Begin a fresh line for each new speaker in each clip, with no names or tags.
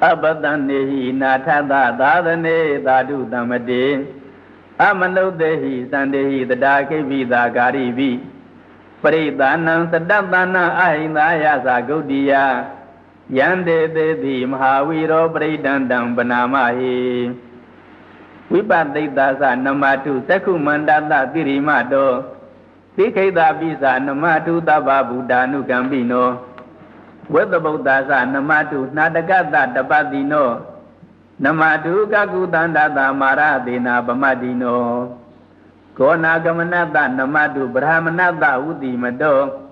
Abadane nathada dadane dadu damade Amanodehi sandehi the dake vida garibi Paridanam sadadana ahindaya sagudiya Yande de Mahaviro Pridandam Banamahi Vipadita Namatu Sakumandada Tirimado Tikeda Visa Namatu Taba Buddhanu Gambino Whether Buddhasa Namatu Nadagata Dabadino Namatu Kakutandada Maradina Bamadino Kona Gamanata Namatu Brahmanata Udi Mado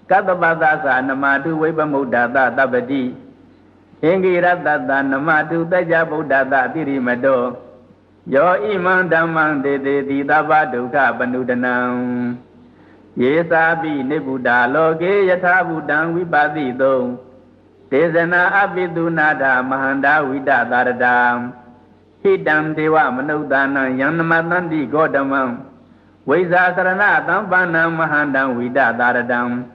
Katabadasa Namatu Webamudada Tabadi Ingirata Namatu Taja Buddhata Tirimado Yo Iman Damang de Dabaduka Banudanam Yesabi Nebuda Loge Yata Budang Vipadi Do Tezana Abidunada Mahanda Vida Daradam Hidam Dewa Manudana Yanamatandi Godamam Visa Sarana Tampana Mahanda Vida Daradam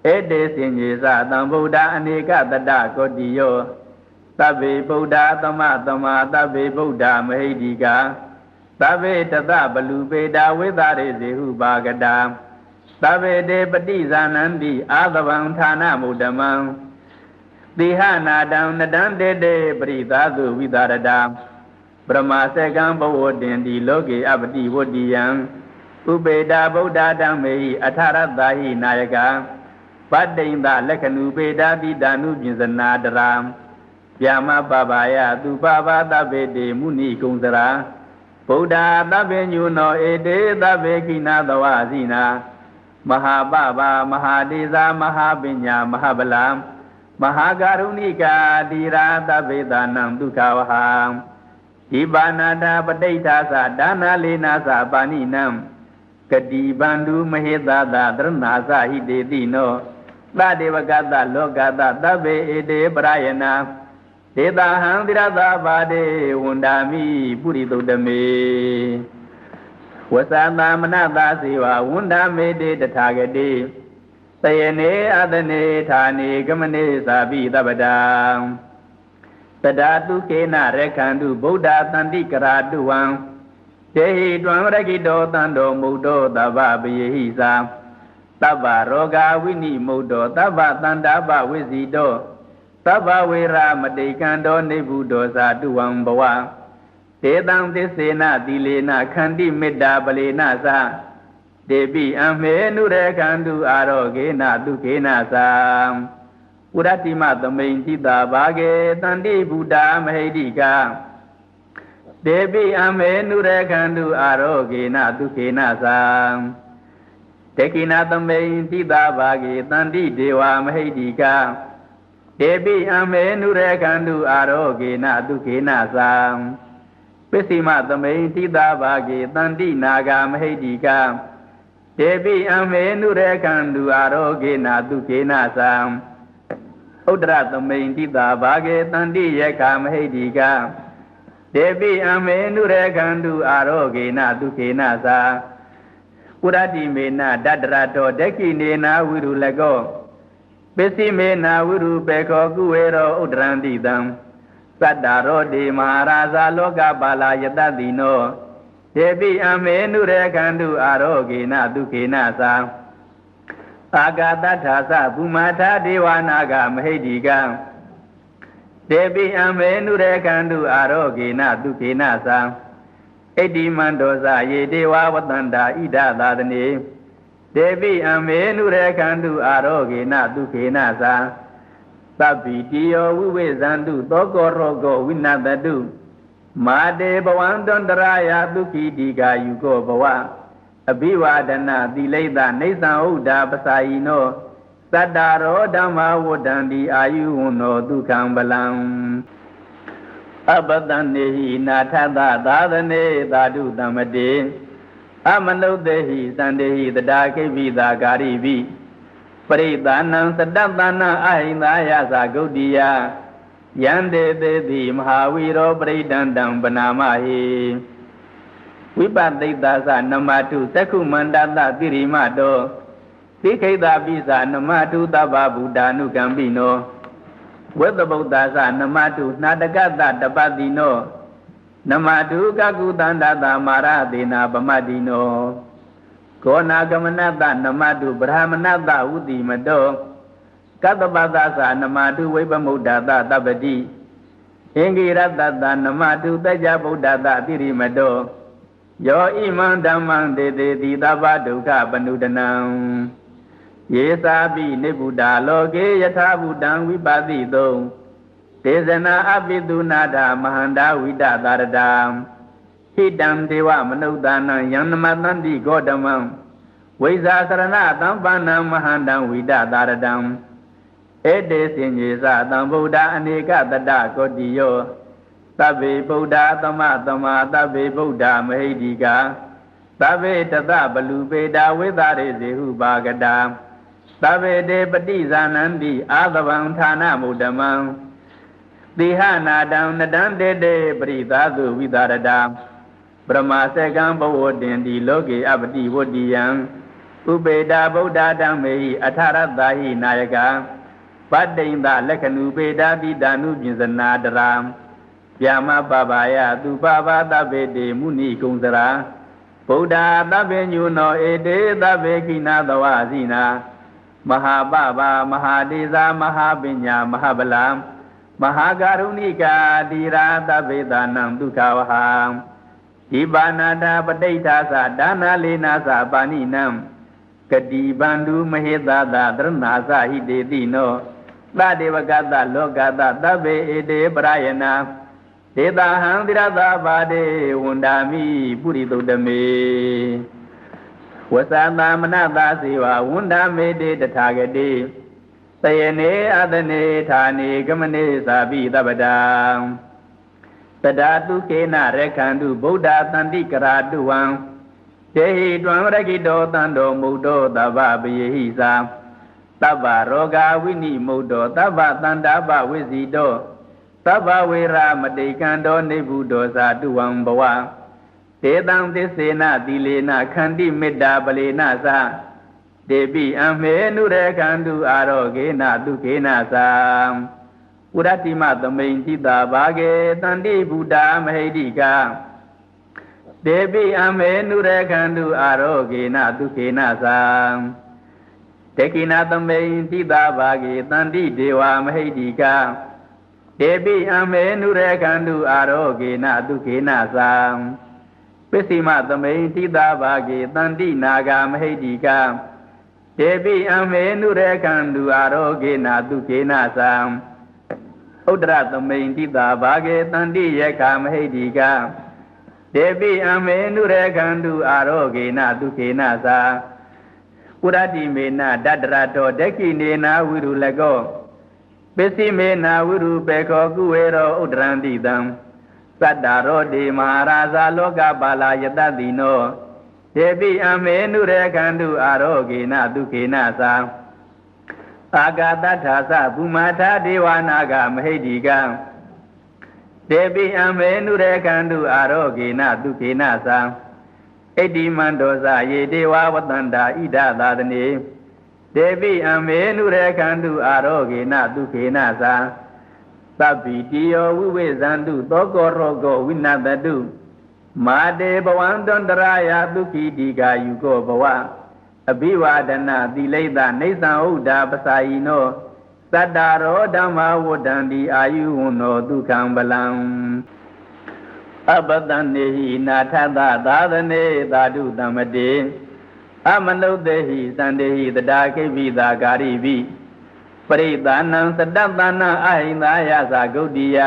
Ede Sinyesa Tambuda Anika Tada Kodiyo Tabe Buddha Tama Tabe Buddha Mahedika Tabe Tata Balubeda Vedare Zehu Bagada Tabe De Patiza Nandi Adavang Thana Mudamang Dihana Dam Nadan De Pritadu Vidarada Brahma Sekam Bavodindi Loge Abdi Wodiyang Ubeda Buddha Dame Atharadahi Nayaka Padinda Lekanu Beda Didanu Jinzanadaram Yama Babaya Dubaba Tabe Muni Kundara Buddha Tabe Nuno Ede Tabe Kina Dawazina Mahababa Mahadeza Mahabinya Mahabalam Mahagarunika Dira Tabe Danam Dukawaham Ibanada Padeta Sadana Lena Sabaninam Kadi Bandu Maheda Dranasa Hidedino Badevagata Logata Tabe Ede Brayana Deda Handirada Bade Wundami Puridodame Wasana Manada Siva Wundame de Tagade Sayane Adane Tani Gamane Sabi Dabada Tadatu Kena Rekandu Buddha Tandikaraduang Dehi Dwamragido Tando Mudo Dava Behisa Tava Roga Wini Mudo Tava Tandaba Wizido Tava Vera Madekando Nebudo Saduang Bawa Tedang Desena Dilena Kandi Meda Balena Sa Debi Ame Nure Kandu Arogena Dukena Sa Uratima Domain Tita Bage Tandi Buddha Mahedika Debi Ame Nure Kandu Arogena Dukena Sa Tekina Domain Tita Bage Tandi Dewa Mahedika Debi Ame Nure Kandu Arogena Dukena Sa Pesima Domain Tita Bage Tandi Naga Mahedika Debi Ame Nure Kandu Arogena Dukena Sa Udra Domain Tita Bage Tandi Yaka Mahedika Debi Ame Nure Kandu Arogena Dukena Sa Urati Mena Dadrato Deki Nena Viru Lago Pesimena Viru Peko Guero Udrandi Dam Sadaro De Maharaja Loga Bala Yadadino Debi Ame Nure Kandu Arogena Dukena Sa Agata Thasa Bumata Devanaga Mahedika Debi Ame Nure Kandu Arogena Dukena Sa Edi Mandosa Ye Deva Vatanda Ida Dadane Debi Ame Nure Kandu Arogena Dukena Sa Sabitiyo Vivezandu Toko Rogo Vinadadu Made Bawandondaraya Duki Diga Yugo Bawa Abhivadana Dileda Nesan Uda Pasaino Sadaro Dhamma Vodandi Ayuno Dukam Balam Abadanehi Nathada Dadane Dadu Damade Amanodehi Sandehi the Dake Vida Garibi Paridanam Sadadana Ahindaya Sagudiya Yande de Mahaviro Pridandam Banamahi Vipadita Namatu Sakumandata Tirimado Tikeda Visa Namatu Taba Buddhanu Gambino ဝေသဗုဒ္ဓသနမတုနာတကတတပတိနောနမတုကကုတန္တတမာရသေနာပမတ္တိနောကောနာကမနတနမတုဗြဟ္မဏတဝုတိမတောကတ္တပသသနမတုဝိပမုဒ္ဒတတပတိအင်္ဂိရတတနမတုတကြဗုဒ္ဓတတိရိမတောယောဣမံဓမ္မံတေတေတိသဗ္ဗဒုက္ခပနုဒနံယေသာပိနိဗ္ဗုဒ္ဓလောကေယထာဘုဒ္ဓံဝိပါတိတုံဒေဇနာအပိတုနာဒမဟန္တာဝိတသာရတံဟိတံဒေဝမနုဿာနံယံနမတန္တိဂေါတမံဝိဇာသရဏသံပန္နံမဟန္တံဝိတသာရတံဧတေစင်ကြီးသသံဗုဒ္ဓအနေကတတကောတိယောသဗ္ဗေဗုဒ္ဓသမသမသဗ္ဗေဗုဒ္ဓမဟိတိကာသဗ္ဗေတတဘလူပေတာဝိသရေဇေဟုပါကတာသဗ္ဗေတေပတိဇာနန္တိအာသဗံဌာနမုဒ္ဓမံတိဟနာတံနတံတေတေပရိသာသုဝိသရတာပရမစေကံဘဝတင်တိလောကေအပတိဝတ္တိယံဥပေတာဗုဒ္ဓဓမ္မေဟိအထရတ္တဟိနာယကပတ္တိန္တလက္ခဏုပေတာတိတနုပြင်စနာတရာဗျာမပပါယသူပပါသဗ္ဗေတေမုနိကုံစရာဗုဒ္ဓသဗ္ဗညုနောဧတေသဗ္ဗေကိနာသဝအစီနာမဟာပပမဟာဒေဇာမဟာပညာမဟာဗလာမဟာကာရုဏိကာတိရာသဗ္ဗေသာနံဒုက္ခဝဟံဒီပါဏာတာပဋိဋ္ဌာသဒါနာလေနာသပါဏိနံကတိဗန္ဓုမဟေသသသရဏာသဟိတေတိနောသဒေဝကတလောကတသဗ္ဗေဧတေပရယနာဒေတာဟံတိရသဘာဒေဝန္ဒာမိပုရိသုတ္တမေဝသသမနတာစေဝဝန္ဒမေတေတထာဂတိသယနေအသနေဌာနေကမနေသာပိသဗ္ဗတံတဒါတုကေနရခန္တုဗုဒ္ဓတန္တိကရာတုဝံတေဟိတွံရကိတောတန္တောမုဒ္ဒောသဗ္ဗပယေဟိသာသဗ္ဗရောဂဝိနိမုဒ္ဒောသဗ္ဗတန္တာပဝိဇိတောသဗ္ဗဝေရမတိကံတောနိဗ္ဗုဒောသာတုဝံဘဝတေတံသစ္စေနသီလေနခန္တိမေတ္တာပလေနသတေပိအမေနုရေခန္တုအာရောဂေနဒုခေနသံဥရတိမသမိန်တိတာဘာဂေတန္တိဗုဒ္ဓမဟိတိကာတေပိအမေနုရေခန္တုအာရောဂေနဒုခေနသံတေကိနာသမိန်တိတာဘာဂေတန္တိဒေဝမဟိတိကာတေပိအမေနုရေခန္တုအာရောဂေနဒုခေနသံပစ္စည်းမသမိန်တိတာဘာဂေတန္တိနာဂမဟိတိကာတေပိအမေနုရေခန္တုအာရောဂေနဒုခေနသံဥဒ္ဒရသမိန်တိတာဘာဂေတန္တိယက္ခမဟိတိကာတေပိအမေနုရေခန္တုအာရောဂေနဒုခေနသံကုရတိမေနဒတ္တရတောဒက္ခိနေနာဝိရုလကောပစ္စည်းမေနာဝိရုပေခောကုဝေရောဥဒ္ဒရန္တိတံသတ္တရောတိမဟာရာဇာလောကပါလာယတတိနောတေပိအမေနုရေခန္တုအာရောဂေနဒုခေနသံအာဂတထာသဘူမာထာဒေဝနာဂမဟိတိကံတေပိအမေနုရေခန္တုအာရောဂေနဒုခေနသံဣတိမန္တောဇယေဒေဝဝတန္တာဣဒသာသနေတေပိအမေနုရေခန္တုအာရောဂေနဒုခေနသံသဗ္ဗိတိယောဝိဝေဇန္တုသောကောရောဂောဝိနတတုမာတေဘဝံတန္တရာယဒုက္ခိတိကာယုကောဘဝအဘိဝါဒနာသီလိတနေသံဥဒ္ဓပစာယိနောသတ္တရောဓမ္မဝတ္တန္တိအာယုဝနောဒုက္ခံဗလံအပတန္နေဟိနာထသသာသနေသာဓုတမတေအမနုဿေဟိသန္တေဟိတတာခိပိသာဂာရိပိပရိသနံသတ္တသနံအဟိန္ဒာယသဂုတ်တိယ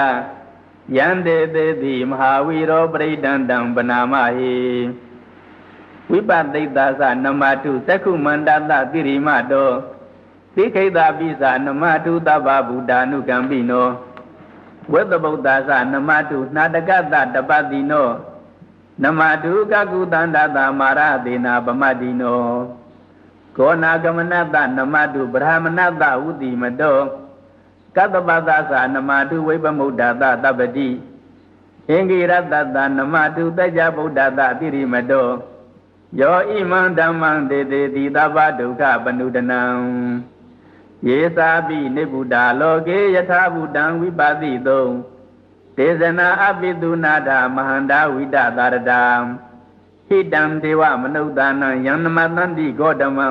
ယန္တေသေတိမဟာဝီရောပရိဒန္တံပနာမဟိဝိပသိတ္တသနမတုသက္ခုမန္တတတိရိမတောသိခိတပိသနမတုသဗ္ဗဗုဒ္ဓ ानु ကံပိနောဝေသဗုဒ္ဓသနမတုနာတကတတပတိနောနမတုကကုတန္တတမာရသေနာပမတ္တိနောကောနာကမနတနမတုဗြဟ္မဏတဝုတိမတောကတ္တပသသနမတုဝိပမုဒ္ဒတတပတိအင်္ဂိရတတနမတုတကြဗုဒ္ဓတတိရိမတောယောဣမံဓမ္မံတေတေတိသဗ္ဗဒုက္ခပနုဒနံ ယေသာပိနိဗ္ဗုဒာလောကေယထာဘုဒံဝိပါတိတုံဒေဇနာအပိတုနာဒမဟန္တာဝိတသာရတံဟိတံဒေဝမနုဿာနံယံနမတန္တိဂေါတမံ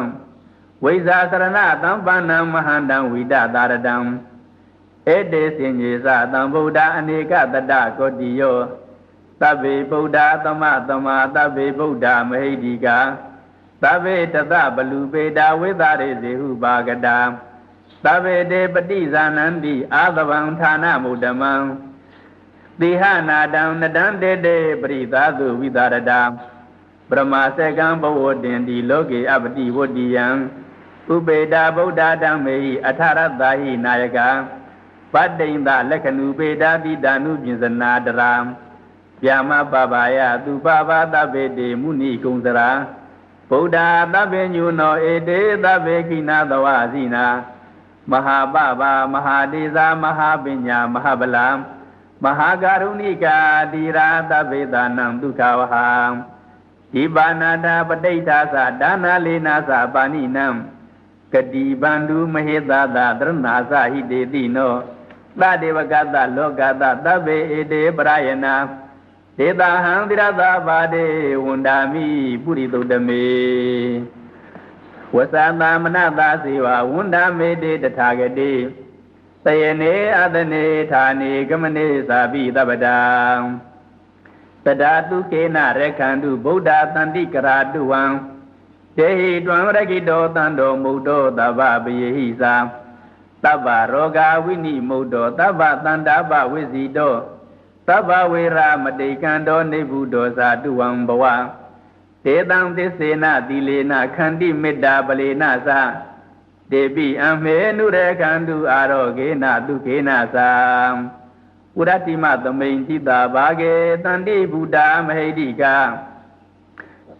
ဝိဇာသရဏသံပန္နံမဟန္တံဝိတသာရတံဧတေစင်ကြီးသသံဗုဒ္ဓအနေကတတကောတိယောသဗ္ဗေဗုဒ္ဓသမသမသဗ္ဗေဗုဒ္ဓမဟိတိကာသဗ္ဗေတတဘလူပေတာဝိသရေဇေဟုပါကတာသဗ္ဗေတေပတိဇာနန္တိအာသဗံဌာနမုဒ္ဓမံတိဟနာတံနတံတေတေပရိသာသုဝိသရတာပရမစေကံဘဝတင်တိလောကေအပတိဝတ္တိယံဥပေတာဗုဒ္ဓဓမ္မေဟိအထရတ္တာဟိနာယကပတ္တိန္ဒလက္ခဏုပေတာတိတနုပြင်းစနာတရာဗျာမပပါယသူပပါသဗ္ဗေတေမုနိကုံစရာဗုဒ္ဓသဗ္ဗညုနောဧတေသဗ္ဗေကိနာသဝအစီနာမဟာပပါမဟာဒေဇာမဟာပညာမဟာဗလာမဟာကာရုဏိကာတိရာသဗ္ဗေသာနံဒုက္ခဝဟံဒီပါဏာတာပဋိဋ္ဌာသဒါနာလေနာသပါဏိနံကတိဗန္ဓုမဟေသသသရဏာသဟိတေတိနောသဒေဝကတလောကတသဗ္ဗေဧတေပရယနာဒေတာဟံတိရသဘာဒေဝန္ဒာမိပုရိသုတ္တမေဝသသမနတာစေဝဝန္ဒမေတေတထာဂတိသယနေအသနေဌာနေကမနေသာပိသဗ္ဗတံတဒါတုကေနရခန္တုဗုဒ္ဓတန္တိကရာတုဝံတေဟိတွံရကိတောတန္တောမုဒ္ဒောသဗ္ဗပယေဟိသာသဗ္ဗရောဂဝိနိမုဒ္ဒောသဗ္ဗတန္တာပဝိဇိတောသဗ္ဗဝေရမတိကံတောနိဗ္ဗုဒောသာတုဝံဘဝတေတံသစ္စေနသီလေနခန္တိမေတ္တာပလေနသတေပိအမေနုရေခန္တုအာရောဂေနဒုခေနသံဥရတိမသမိန်တိတာဘာဂေတန္တိဗုဒ္ဓမဟိတိကာ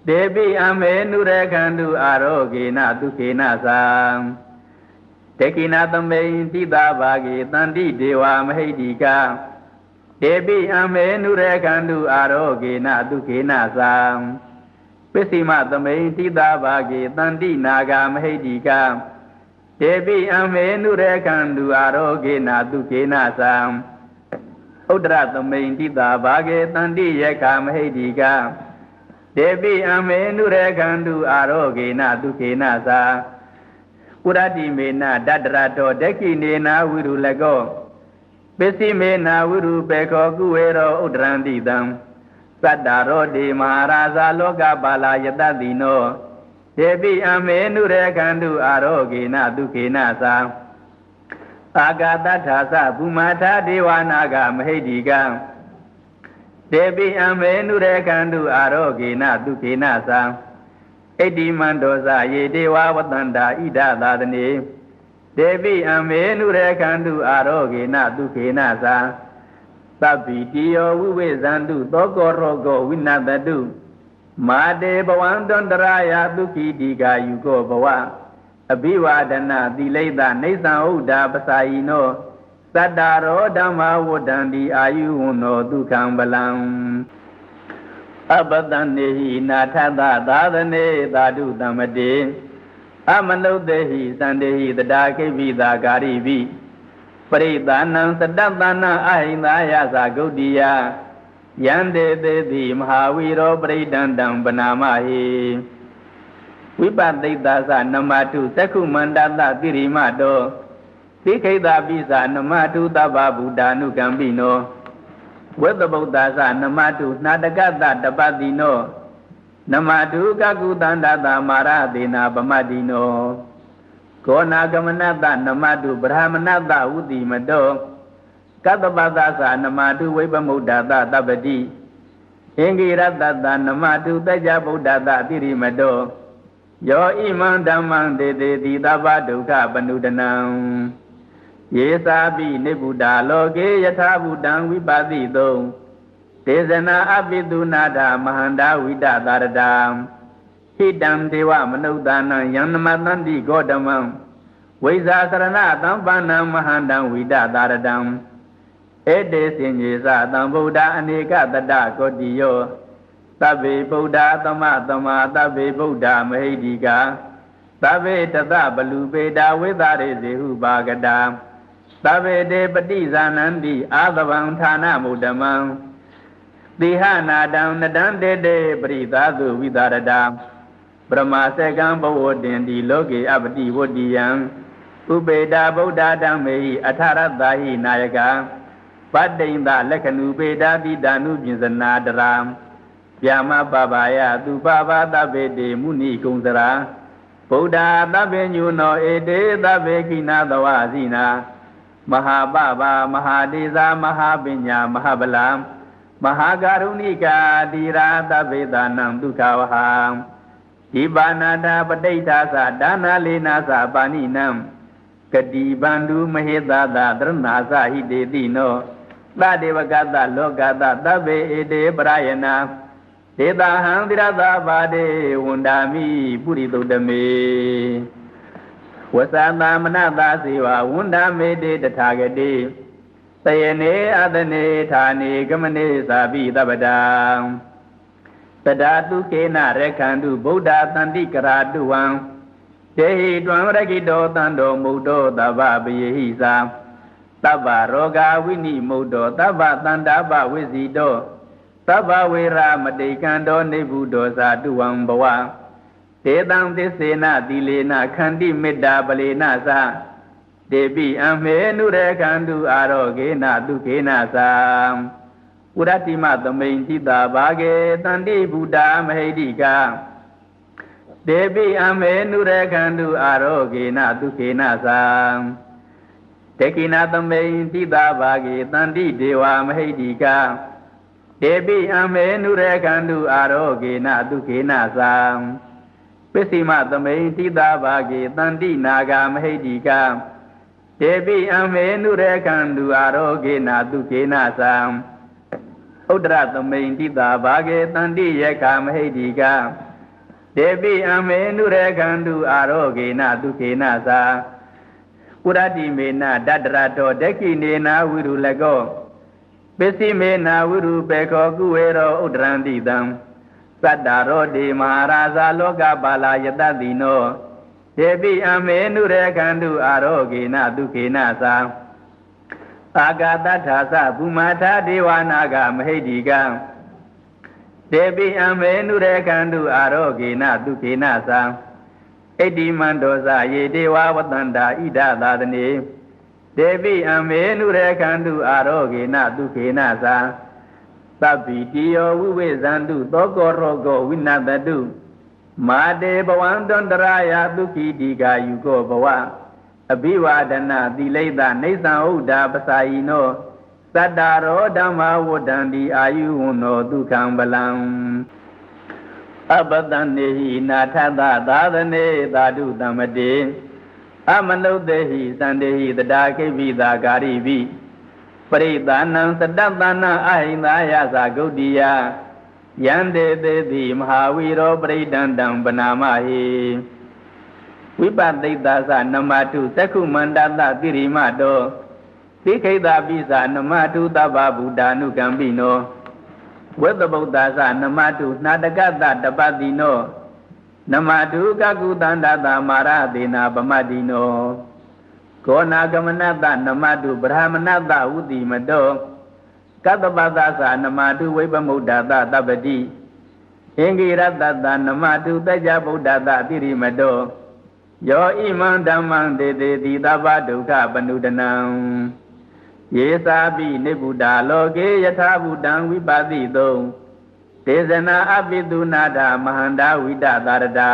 တေပိအမေနုရေခန္တုအာရောဂေနဒုခေနသံတေကိနာသမိန်တိတာဘာဂေတန္တိဒေဝမဟိတိကာတေပိအမေနုရေခန္တုအာရောဂေနဒုခေနသံပစ္စည်းမသမိန်တိတာဘာဂေတန္တိနာဂမဟိတိကာတေပိအမေနုရေခန္တုအာရောဂေနဒုခေနသံဥဒ္ဒရသမိန်တိတာဘာဂေတန္တိယက္ခမဟိတိကာတေပိအမေနုရေခန္တုအာရောဂေနဒုခေနသံကုရတိမေနဒတ္တရတောဒက္ခိနေနာဝိရုလကောပစ္စည်းမေနာဝိရုပေခောကုဝေရောဥဒ္ဒရန္တိတံသတ္တရောတိမဟာရာဇာလောကပါလာယတတိနောတေပိအမေနုရေခန္တုအာရောဂေနဒုခေနသံအာဂတထာသဘူမာထာဒေဝနာဂမဟိတိကံတေပိအမေနုရေခန္တုအာရောဂေနဒုခေနသံဣတိမန္တောဇယေဒေဝဝတန္တာဣဒသာသနေတေပိအမေနုရေခန္တုအာရောဂေနဒုခေနသံသဗ္ဗိတိယောဝိဝေဇန္တုသောကောရောဂောဝိနတတုမာတေဘဝံတန္တရာယဒုက္ခိတိကာယုကောဘဝအဘိဝါဒနာသီလိတနေသံဥဒ္ဓပစာယိနောသတ္တရောဓမ္မဝတ္တန္တိအာယုဝနောဒုက္ခံဗလံအပတန္နေဟိနာထသသာသနေသာဓုတမတေအမနုဿေဟိသန္တေဟိတတာခိပိသာကာရိပိပရိသနံသတ္တသနံအဟိန္ဒာယသဂုတ်တိယယန္တေသေတိမဟာဝီရောပရိဒန္တံပနာမဟိဝိပသိတ္တသနမတုသက္ခုမန္တသတိရိမတောသိခိတပိသနမတုသဗ္ဗဗုဒ္ဓ ानु ကံပိနောဝေသဗုဒ္ဓသနမတုနာတကတတပတိနောနမတုကကုတန္တသမာရသေနာပမတ္တိနောကောနာကမနတနမတုဗြဟ္မဏတဝုတိမတောကတ္တပသသနမတုဝိပမုဒ္ဒတတပတိအင်္ဂိရတတနမတုတကြဗုဒ္ဓတတိရိမတောယောဣမံဓမ္မံတေတေတိသဗ္ဗဒုက္ခပနုဒနံယေသာပိနိဗ္ဗုဒာလောကေယထာဘုဒံဝိပါတိတုံဒေဇနာအပိတုနာဒမဟန္တာဝိတသာရတံဟိတံဒေဝမနုဿာနံယံနမတန္တိဂေါတမံဝိဇာသရဏသံပန္နံမဟန္တံဝိတသာရတံဧတေစင်ကြီးသသံဗုဒ္ဓအနေကတတကောတိယောသဗ္ဗေဗုဒ္ဓသမသမသဗ္ဗေဗုဒ္ဓမဟိတိကာ သဗ္ဗေတသဘလူပေတာဝိသရေဇေဟုပါကတာသဗ္ဗေတေပတိဇာနန္တိအာသဗံဌာနမုဒ္ဓမံတိဟနာတံနတံတေတေပရိသာသုဝိသရတာပရမစေကံဘဝတင်တိလောကေအပတိဝတ္တိယံဥပေတာဗုဒ္ဓဓမ္မေဟိအထရတ္တာဟိနာယကပတ္တိန္တလက္ခဏုပေတာတိတနုပိစနာတရာဗျာမပပါယသူပပါသဗ္ဗေတေမုနိကုံစရာဗုဒ္ဓသဗ္ဗညုနောဧတေသဗ္ဗေကိနာသဝအစီနာမဟာပပမဟာဒေဇာမဟာပညာမဟာဗလာမဟာကာရုဏိကာတိရာသဗ္ဗေသာနံဒုက္ခဝဟံဒီပါဏာတာပဋိဋ္ဌာသဒါနာလေနာသပါဏိနံကတိဗန္ဓုမဟေသသသရဏာသဟိတေတိနောသဒေဝကတလောကတသဗ္ဗေဧတေပရယနာဒေတာဟံတိရသဘာဒေဝန္ဒာမိပုရိသုတ္တမေဝသသမနတာစေဝဝန္ဒမေတေတထာဂတိသယနေအသနေဌာနေကမနေသာပိသဗ္ဗတံတဒါတုကေနရခန္တုဗုဒ္ဓတန္တိကရာတုဝံတေဟိတွံရကိတောတန္တောမုဒ္ဒောသဗ္ဗပယေဟိသာသဗ္ဗရောဂဝိနိမုဒ္ဒောသဗ္ဗတန္တာပဝိဇိတောသဗ္ဗဝေရမတိကံတောနိဗ္ဗုဒောသာတုဝံဘဝတေတံသစ္စေနသီလေနခန္တိမေတ္တာပလေနသတေပိအမေနုရေခန္တုအာရောဂေနဒုခေနသာဥရတိမသမိန်တိတာဘာဂေတန္တိဗုဒ္ဓမဟိတိကတေပိအမေနုရေခန္တုအာရောဂေနဒုခေနသာတေကိနာသမိန်တိတာဘာဂေတန္တိဒေဝမဟိတိကတေပိအမေနုရေခန္တုအာရောဂေနဒုခေနသာပစ္စည်းမသမိန်တိတာဘာဂေတန္တိနာဂမဟိတိကတေပိအမေနုရေခန္တုအာရောဂေနဒုခေနသာဥဒ္ဒရသမိန်တိတာဘာဂေတန္တိယက္ခမဟိတိကတေပိအမေနုရေခန္တုအာရောဂေနဒုခေနသာပုရတိမေနဒတ္တရတောဒက္ခိနေနာဝိရုလကောပစ္စည်းမေနာဝိရုပေခောကုဝေရောဥဒ္ဒရန္တိတံသတ္တရောဒေမဟာရာဇာလောကပါလာယတတိနောတေပိအမေနုရေခန္တုအာရောဂေနဒုခေနသာအာဂတထာသဘူမာထာဒေဝနာဂမဟိတိကတေပိအမေနုရေခန္တုအာရောဂေနဒုခေနသာဣတိမန္တောဇယေဒေဝဝတန္တာဣဒသာသနေတေပိအမေနုရေခန္တုအာရောဂေနဒုခေနသာသဗ္ဗိတိယောဝိဝေဇန္တုသောကောရောဂောဝိနတတုမာတေဘဝံတန္တရာယဒုက္ခိတိကာယုကောဘဝအဘိဝါဒနာသီလိတနေသံဥဒ္ဓပစာယိနောသတ္တရောဓမ္မဝတ္တန္တိအာယုဝနောဒုက္ခံဗလံအပတန်နေဟိနာထသသာသနေသာဓုတမတေအမနုဿေဟိသန္တေဟိတတာခိပိသာကာရိပိပရိသနံသတ္တသနာအဟိန္ဒာယသာဂုတ်တိယယန္တေသေတိမဟာဝီရောပရိဒန္တံပနာမဟိဝိပသိတ္တသနမတုသက္ခုမန္တသတိရိမတောသိခိတပိသနမတုသဗ္ဗဗုဒ္ဓ ानु ကံပိနောဝေသဗုဒ္ဓသနမတုနာတကတတပတိနောနမတုကကုတန္တသမာရသေနာပမတ္တိနောကောနာကမနတနမတုဗြဟ္မဏတဝုတိမတောကတ္တပသသနမတုဝိပမုဒ္ဒတသဗ္ဗတိအင်္ဂိရတတနမတုတကြဗုဒ္ဓတတိရိမတောယောဣမံဓမ္မံတေတေတိသဗ္ဗဒုက္ခပနုဒနံယေသာပိနိဗ္ဗုဒ္ဓလောကေယထာဘုဒ္ဓံဝိပါတိတုံဒေဇနာအပိတုနာဒမဟန္တာဝိတသာရတံ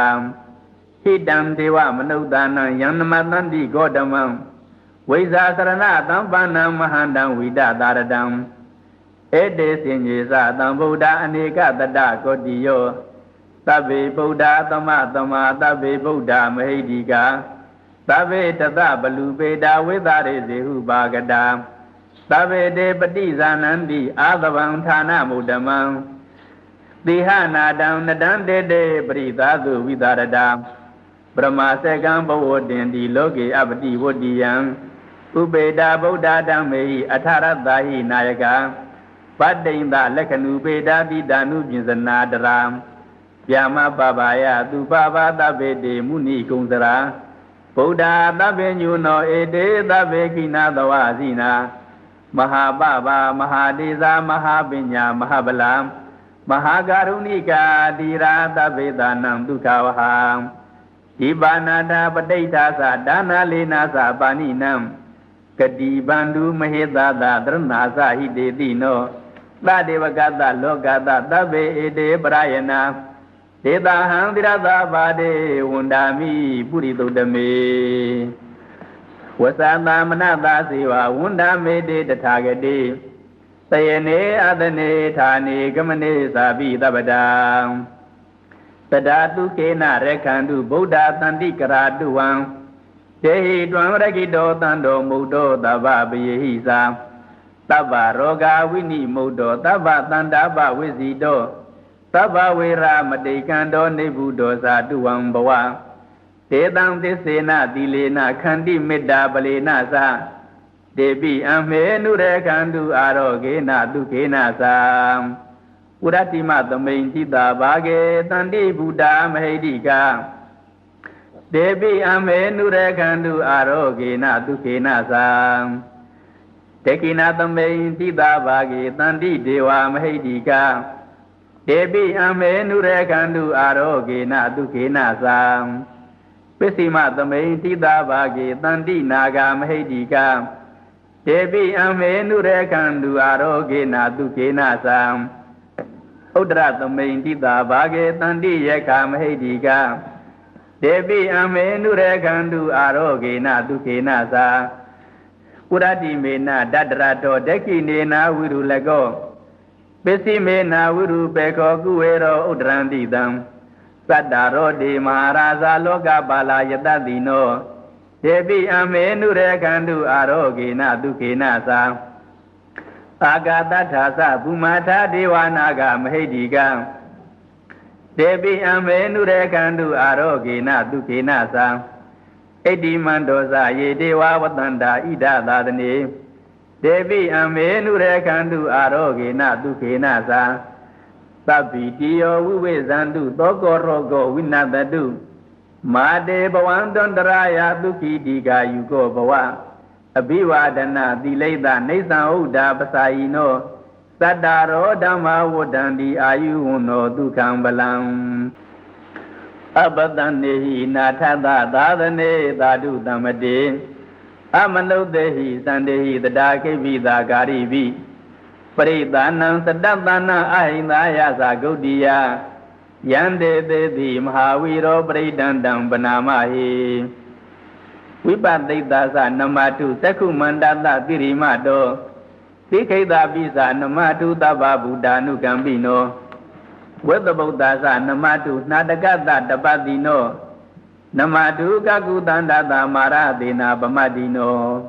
ဟိတံဒေဝမနုဿာနံယံနမတန္တိဂေါတမံဝိဇာသရဏသံပန္နံမဟန္တံဝိတသာရတံဧတေစင်ညေသသံဗုဒ္ဓအနေကတတကောတိယောသဗ္ဗေဗုဒ္ဓသမသမသဗ္ဗေဗုဒ္ဓမဟိတိကာသဗ္ဗေတသဘလူပေတာဝိသရေဇေဟုပါကတာသဗ္ဗေတေပတိဇာနန္တိအာသဗံဌာနမုဒ္ဓမံတိဟနာတံနတံတေတေပရိသာသုဝိသရတာပရမစေကံဘဝတင်တိလောကေအပတိဝတ္တိယံဥပေတာဗုဒ္ဓဓမ္မေဟိအထရတ္တာဟိနာယကပတ္တိန္တလက္ခဏုပေတာတိတနုပိစနာတရာ Pyama Babaya Tu Baba Tabe De Muni Kungsara Buddha Tabe Nyuno Ede Tabe Kina Dawazina Mahababa Mahadeza Mahabinya Mahabalam Mahagarunika Dira Tabe Danam Dukawaham Ibanada Padeta Sa Dana Lena Sa Paninam Kadi Bandu Maheda Drana Sa Hide Dino Badevagata Logata Tabe Ede Brayana Deda Handirada Bade Wundami Puridodame Wasana Manada Siva Wundame de Tagade Sayane Adane Tani Gamane Sabi Dabada Tadatu Kena Rekandu Buddha Tandi Karaduang Dehi Dwamragido Tando Mudo Dava Behisa Tava Roga Wini Mudo Tava Tandaba Wizido Tava Vira Madekando Nebudo Saduang Bawa Tedang Desena Dilena Kandi Meda Balena Sa Debi Ame Nure Kandu Arogena Dukena Sa Uratima Domain Tita Bage Tandi Buddha Mahedika Debi Ame Nure Kandu Arogena Dukena Sa Tekina Domain Tita Bage Tandi Dewa Mahedika Debi Ame Nure Kandu Arogena Dukena Sa Pisima Domain Tita Bage Tandi Naga Mahedika Debi Ame Nure Kandu Arogena Dukena Sa Udra Domain Tita Bage Tandi Yeka Mahedika Debi Ame Nure Kandu Arogena Dukena Sa Urati Mena Dadrato Deki Nena Viru Lago Pesimena Viru Peko Guero Udrandi Dam Sadaro De Maharaja Loga Bala Yadadino Debi Ame Nure Kandu Arogena Dukena Sa Agata Thasa Bumata Devanaga Mahedika Debi Ame Nure Kandu Arogena Dukena Sa Edi Mandosa Ye Deva Vatanda Ida Dadane Debi Ame Nure Kandu Arogena Dukena Sa Sabitiyo Vivezandu Toko Rogo Vinadadu Made Bawandondaraya Duki Diga Yugo Bawa Abhivadana Dileda Nesan Uda Pasayino Sadaro Dhamma Vodandi Ayuno Dukam Balam Abadanehi Nathada Dadane Dadu Damade Amanodehi Sandehi Dadake Vida Garibi Paridanam Sadadana Ahindaya Sagodiya Yande Dedi Mahaviro Paridandam Banamahi Vipadita Sa Namatu Sakumandata Tirimado Tikeda Bisa Namatu Taba Buddhanu Gambino Whether Buddha Sa Namatu Nadagata Dabadino Namatu Kakutandata Maradina Bamadino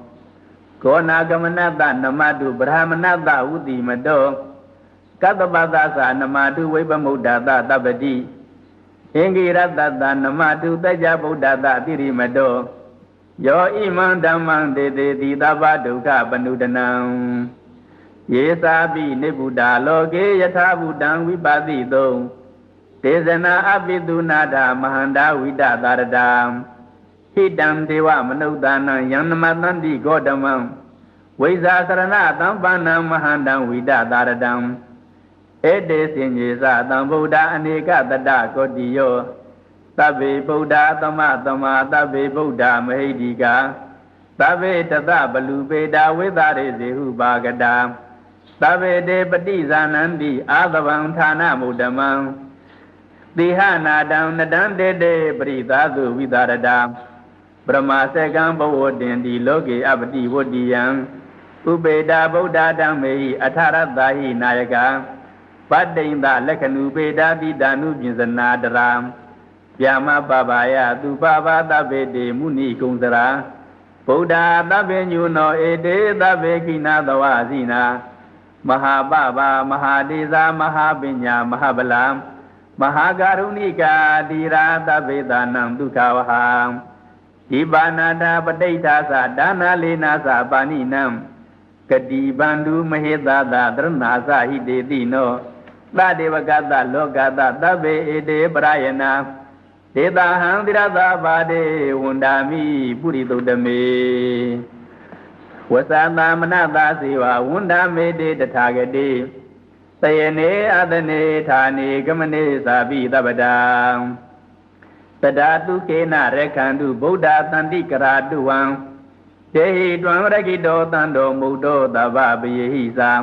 Kona Gamanata Namatu Brahmanata Uti Mado Katabata Sa Namatu Vipamudata Tabadi Ingirata Namatu Taja Buddhata Tirimado Yo Iman Dhammang Dede Tabaduka Panudanam Yesabi Nebuddha Loke Yatha Buddhang Vipadito Tesana Abhidunada Mahanda Vida Daradam Hidam Deva Manudana Yanamatandi Godamam Visa Sarana Tampanam Mahandam Vida Daradam Ede Sinyesa Tam Buddha Aneka Tada Kodiyo Tabe Buddha Tama Tama Tabe Buddha Mahedika Tabe Tata Balubeda Vedare Zehu Bhagada Tabe De Patizanandi Adavang Thana Mudamang Dihana Dam Nadam De Pritadu Vidaradam Brahma Sekam Bhavodindi Loke Abdi Vodiyam Ubeda Buddha Dhamme Atharadahi Nayaka Padinda Lekanu Beda Didanu Jinsanadaram Pyama Babaya Tu Baba Tabe De Muni Kungsara Buddha Tabe Nyuno Ede Tabe Kina Dawazina Mahababa Mahadeza Mahabinya Mahabalam Mahagarunika Dira Tabe Danam Dukawaham Ibanada Padeta Sa Dana Lena Sa Paninam Kadi Bandu Maheda Drana Sa Hide Dino သတေဝကတလောကတသဗ္ဗေဧတေပရယနာဒေတာဟံသီရသဘာဒေဝန္ဒာမိပုရိသုတ္တမေဝသသမနတာစေဝဝန္ဒမေတေတထာဂတိသယနေအတနေဌာနေကမနေသာပိသဗ္ဗတံတဒာတုကေနရခန္တုဗုဒ္ဓတန္တိကရာတုဝံဒေဟိတွံရကိတောတံတော်မုဒ္ဒောသဗ္ဗပယေဟိသာ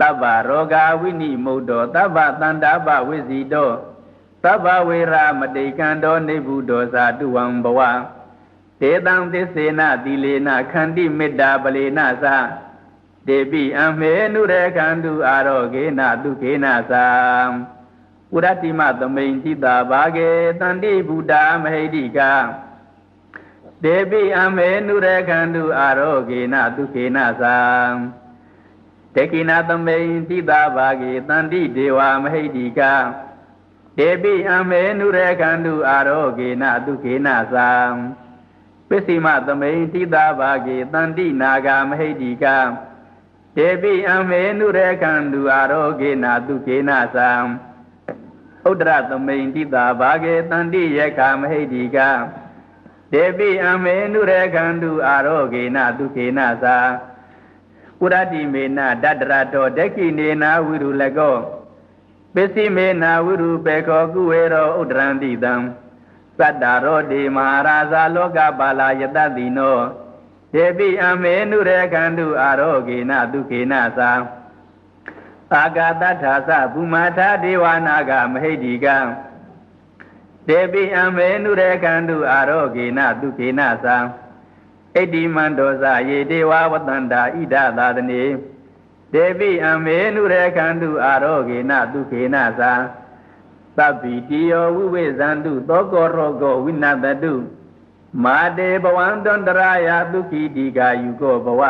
သဗ္ဗရောဂဝိနိမုဒ္ဒောသဗ္ဗတန္တာပဝိဇိတောသဗ္ဗဝေရမတိကံတောနိဗ္ဗုဒောသာတုဝံဘဝဒေတံသစ္စေနသီလေနခန္တိမေတ္တာပလေနသာဒေပိအမေနုရေခန္တုအာရောဂေနဒုခေနသာဥရတိမသမိန်တိတာဘာဂေတန္တိဗုဒ္ဓမဟိတိကဒေပိအမေနုရေခန္တုအာရောဂေနဒုခေနသာဒေကိနာသမိန်တိတာဘာဂေတန္တိဒေဝမဟိတိကဒေပိအမေနုရေခန္တုအာရောဂေနဒုခေနသာပစ္စည်းမသမိန်တိတာဘာဂေတန္တိနာဂမဟိတိကဒေပိအမေနုရေခန္တုအာရောဂေနဒုခေနသာဥဒ္ဒရသမိန်တိတာဘာဂေတန္တိယက္ခမဟိတိကဒေပိအမေနုရေခန္တုအာရောဂေနဒုခေနသာပုရတိမေနဒတ္တရတောဒက္ခိနေနာဝိရုလကောပစ္စည်းမေနာဝိရုပေခောကုဝေရောဥဒ္ဒရံတိတံသတ္တရောဒေမဟာရာဇာလောကပါလာယတတိနောဒေပိအမေနုရေခန္တုအာရောဂေနဒုခေနသာအာဂတထာသဘူမာထာဒေဝနာဂမဟိတိကဒေပိအမေနုရေခန္တုအာရောဂေနဒုခေနသာဣတိမန္တောဇယေဒေဝဝတန္တာဣဒသာသနေဒေပိအမေနုရေခန္တုအာရောဂေနဒုခေနသာသဗ္ဗိတိယောဝိဝေဇန္တုသောကောရောဂောဝိနတတုမာတေဘဝံတန္တရာယဒုက္ခိတိကာယုကောဘဝ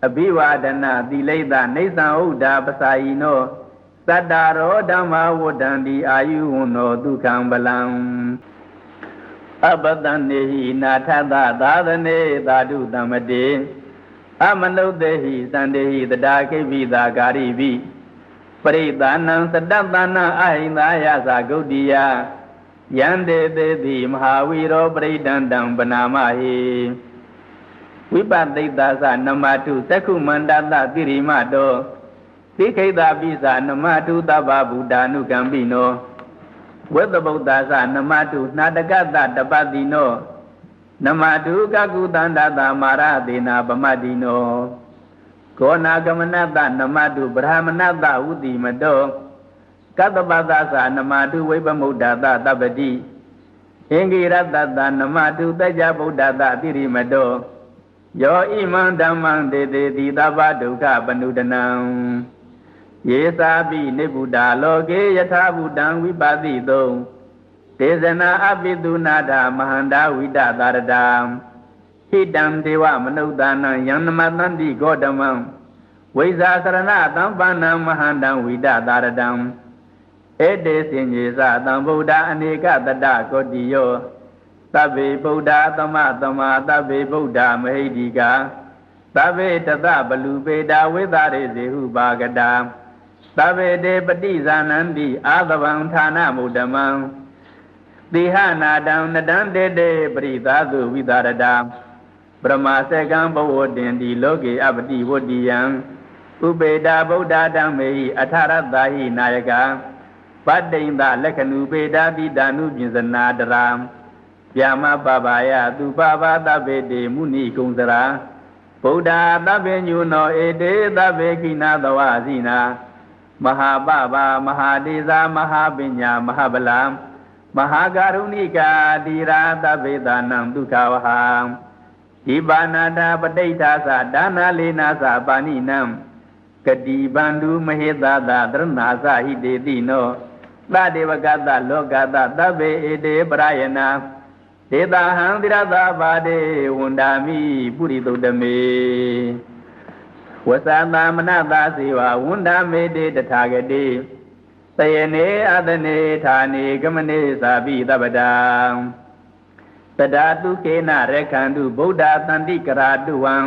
အဘိဝါဒနာသီလိတနေသံဥဒ္ဓပစာယိနောသတ္တရောဓမ္မဝတ္တံတိအာယုဝနောဒုက္ခံဗလံအပတန်နေဟိနာထသသာသနေသာဓုတမတေအမနုဿေဟိသန္တေဟိတတာခိပိသာဂာရိပိပရိသနံသတ္တသနံအဟိန္ဒာယသာဂုတ်တိယယန္တေသေတိမဟာဝီရောပရိဒန္တံပနာမဟိဝိပသိတ္တသနမတုသက္ခုမန္တတတိရိမတောသိခိတပိသနမတုသဗ္ဗဗုဒ္ဓ ानु ကံပိနောဝေသဗုဒ္ဓသနမတုနာတကတတပတိနောနမတုကကုတန္တတမာရသေနာပမတ္တိနောကောနာကမနတနမတုဗြဟ္မဏတဝုတိမတောကတ္တပသသနမတုဝိပမုဒ္ဒတတပတိအင်္ဂိရတတနမတုတကြဗုဒ္ဓတတိရိမတောယောဣမံဓမ္မံတေတေတိသဗ္ဗဒုက္ခပနုဒနံယေသာပိနိဗ္ဗုဒ္ဓလောကေယထာဘုဒ္ဓံဝိပါတိတုံဒေဇနာအပိတုနာဒမဟန္တာဝိတသာရတံဟိတံဒေဝမနုဿာနံယံနမတန္တိဂေါတမံဝိဇာသရဏသံပန္နံမဟန္တံဝိတသာရတံဧတေစင်ကြီးသသံဗုဒ္ဓအနေကတတကောတိယောသဗ္ဗေဗုဒ္ဓသမသမသဗ္ဗေဗုဒ္ဓမဟိတိကာသဗ္ဗေတတဘလူပေတာဝိသရေဇေဟုပါကတာသဗ္ဗေတေပတိဇာနန္တိအာသဗံဌာနမုဒ္ဓမံတိဟနာတံနတံတေတေပရိသာသုဝိသရတာပရမစေကံဘဝတင်တိလောကေအပတိဝတ္တိယံဥပေတာဗုဒ္ဓဓမ္မေဟိအထရတ္တာဟိနာယကပတ္တိန္တလက္ခဏုပေတာတိတ ानु ပြင်စနာတရာဗျာမပပါယသူပပါသဗ္ဗေတေမုနိကုံစရာဗုဒ္ဓသဗ္ဗညုနောဧတေသဗ္ဗေကိနာသဝအစီနာမဟာပပါမဟာဒေဇာမဟာပညာမဟာဗလာမဟာကာရုဏိကာတိရာသဗ္ဗေသာနံဒုက္ခဝဟံဒီပါဏာတာပဋိဋ္ဌာသဒါနာလေနာသပါဏိနံကတိဗန္ဓုမဟေသသသရဏာသဟိတေတိနောသတေဝကတလောကတသဗ္ဗေဧတေပရယနာဒေတာဟံသီရသဘာဒေဝန္ဒာမိပုရိသုတ္တမေဝသသမနတာစေဝဝန္ဒမေတေတထာဂတိသယနေအတနေဌာနေကမနေသာပိသဗ္ဗတံတဒာတုကေနရခန္တုဗုဒ္ဓတန္တိကရာတုဝံ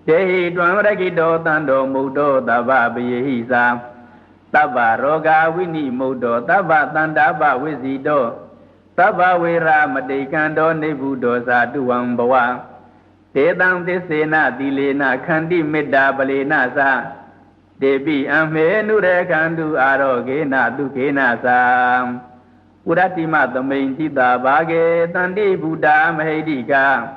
ဒေဟိတွံရကိတောတံတော်မုဒ္ဒောသဗ္ဗပယေဟိသာသ Tabba roga wini mudo tabba tandaba wizido Tabba wera madekando nebudo saduwang bawa Tedang tisena dilena khandi midda balena sa Debi ame nure kandu arogena dukena sa Uratima tamain tita bage tandi buddha mahedika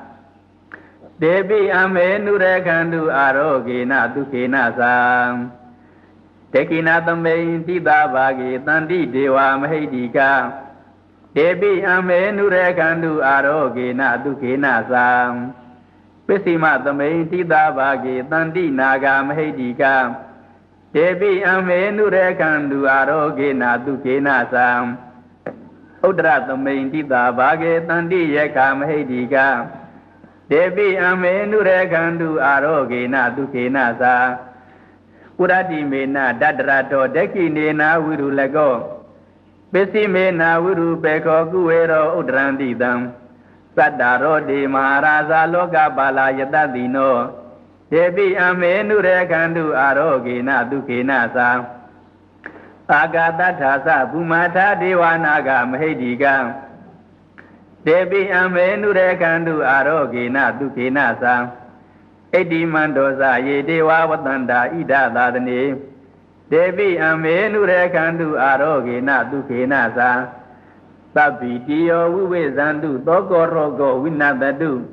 Debi ame nure kandu arogena dukena sa Tekina tamain tita bage tandi dewa mahedika Debi ame nure kandu arogena dukena sa Pisima tamain tita bage tandi naga mahedika Debi ame nure kandu arogena dukena sa Udra tamain tita bage tandi yeka mahedika Debi ame nure kandu arogena dukena sa Urati mena dadrato deki nena wiru lago Pisi mena wiru peko kuwero udranti tam Saddaro di maharaja loka bala yatadino Debi ame nure kandu arogena dukena sa Agata thasa bumata devanaga mahedika Debi ame nure kandu arogena dukena sa Edi mandosa ye dewa watanda ida dadane Debi ame nure kandu arogena dukena sa Sabbi tiyo uwe zandu toko rogo winadadu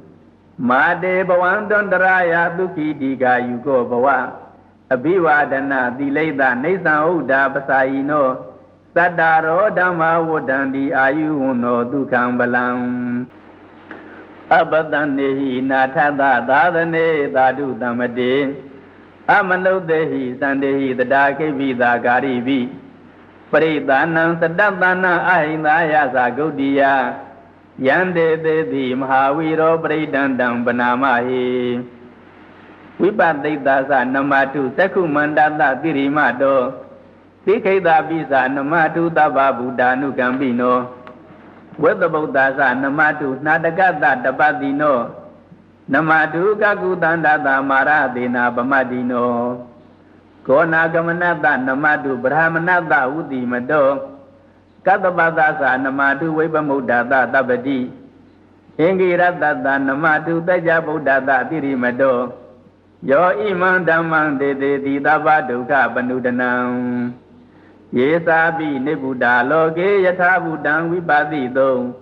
Made bawandandaraya duki diga yugo bawa Abhiwadana dilaida nesan uda pasayino Saddaro dhamma wodandi ayuno dukham balam Abadanehi nathada dadane dadu damade Amanudehi sandehi dadake vida garibi Paridanam saddadana ahindaya sagaudiya Yande dedi mahaviro paridandam banamahi Vipadita sa namatu sakhu mandata tirimado Tikhaita bisa namatu taba buddhanu gambino Vedabauta sa namatu nadagata dabadino Namatu kakutandata maradena bamadino Kona gamanata namatu brahmanata udimado Katabata sa namatu vipamudata tabadi Hingirata namatu taja buddhata tirimado Yo imang dhammang dede ditaba dukkha panudanam Yesabi nibuddha loke yatha buddhang vipadito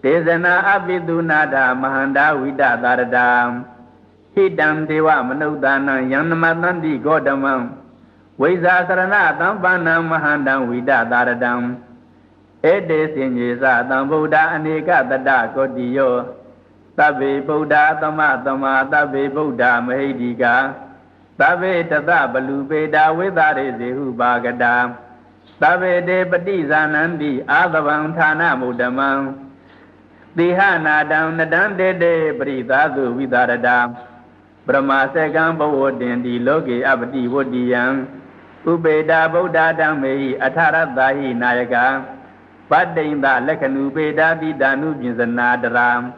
Tesana abhidunada mahanda vidadaradam Hidam dewa manudana yannamatandi godamam Vaisasarana tampanam mahandam vidadaradam Ede sinyesa tam buddha aneka tada kodiyo Tabbe buddha tama tama tabbe buddha mahedika Tabbe tata balupeda vedare zehu bhagada Tabbe de patizanandi adavang thana muddhamam Dihanadam nadam dede paridhasu vidaradam Brahma sekam bhavodindi loke abdi vodiyam Ubeda buddha dhammehi atharadahi nayaka Paddainda lakhanu beda didanu jinsanadaram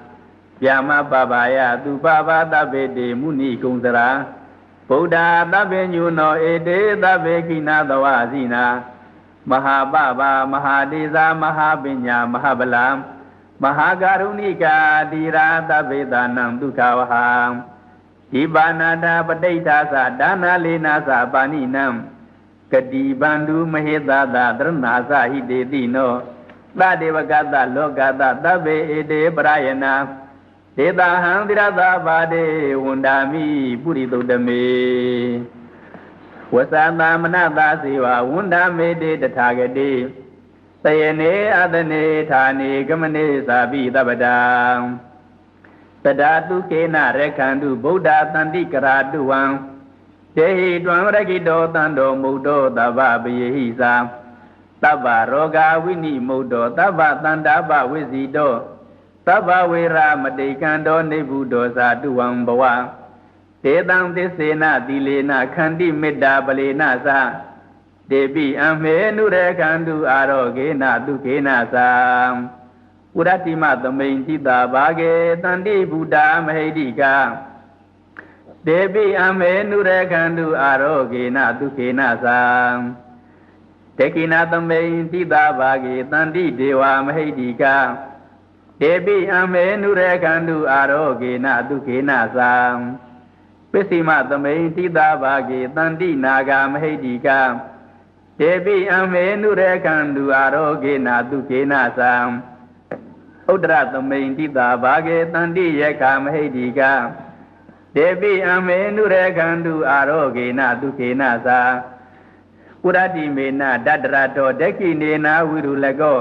Yama babaya tu baba tabe de muni kungsara Buddha tabe nyuno ede tabe kina dawasina Mahababa mahadesa mahabinya mahabalam Mahagarunika dira tabe danam dukkavaham Ibanada padaitasa dana lena sa paninam Kadi bandu mahedada dranasa hidedino Tadevagata lokata tabe ede prayana Dedahang dirada bade wundami puridodame Wasana manada siva wundame de tathagade Sayane adane thane gamane sabi tabadam Tadatu kena rekhandu buddha tandi karaduwam Dehi dwam ragido tando muddo taba biyehi sa Taba roga wini muddo taba tandaba wizido Taba wera madekando nebudo saduwam bawa Tedang tisena dilena khandi midda balena sa Debi ame nure kandu arogena dukena sa Uratima tamain tita bage tandi buddha mahedika Debi ame nure kandu arogena dukena sa တေကိနာသမိန်တိတာဘာဂေတန္တိဒေဝမဟိတိကတေပိအမေနုရေခန္တုအာရောဂေနဒုခေနသံပစ္စည်းမသမိန်တိတာဘာဂေတန္တိနာဂမဟိတိကတေပိအမေနုရေခန္တုအာရောဂေနဒုခေနသံဥဒ္ဒရသမိန်တိတာဘာဂေတန္တိယက္ခမဟိတိကတေပိအမေနုရေခန္တုအာရောဂေနဒုခေနသံကုရတိမေနဒတ္တရတောဒက္ခိနေနာဝိရုလကော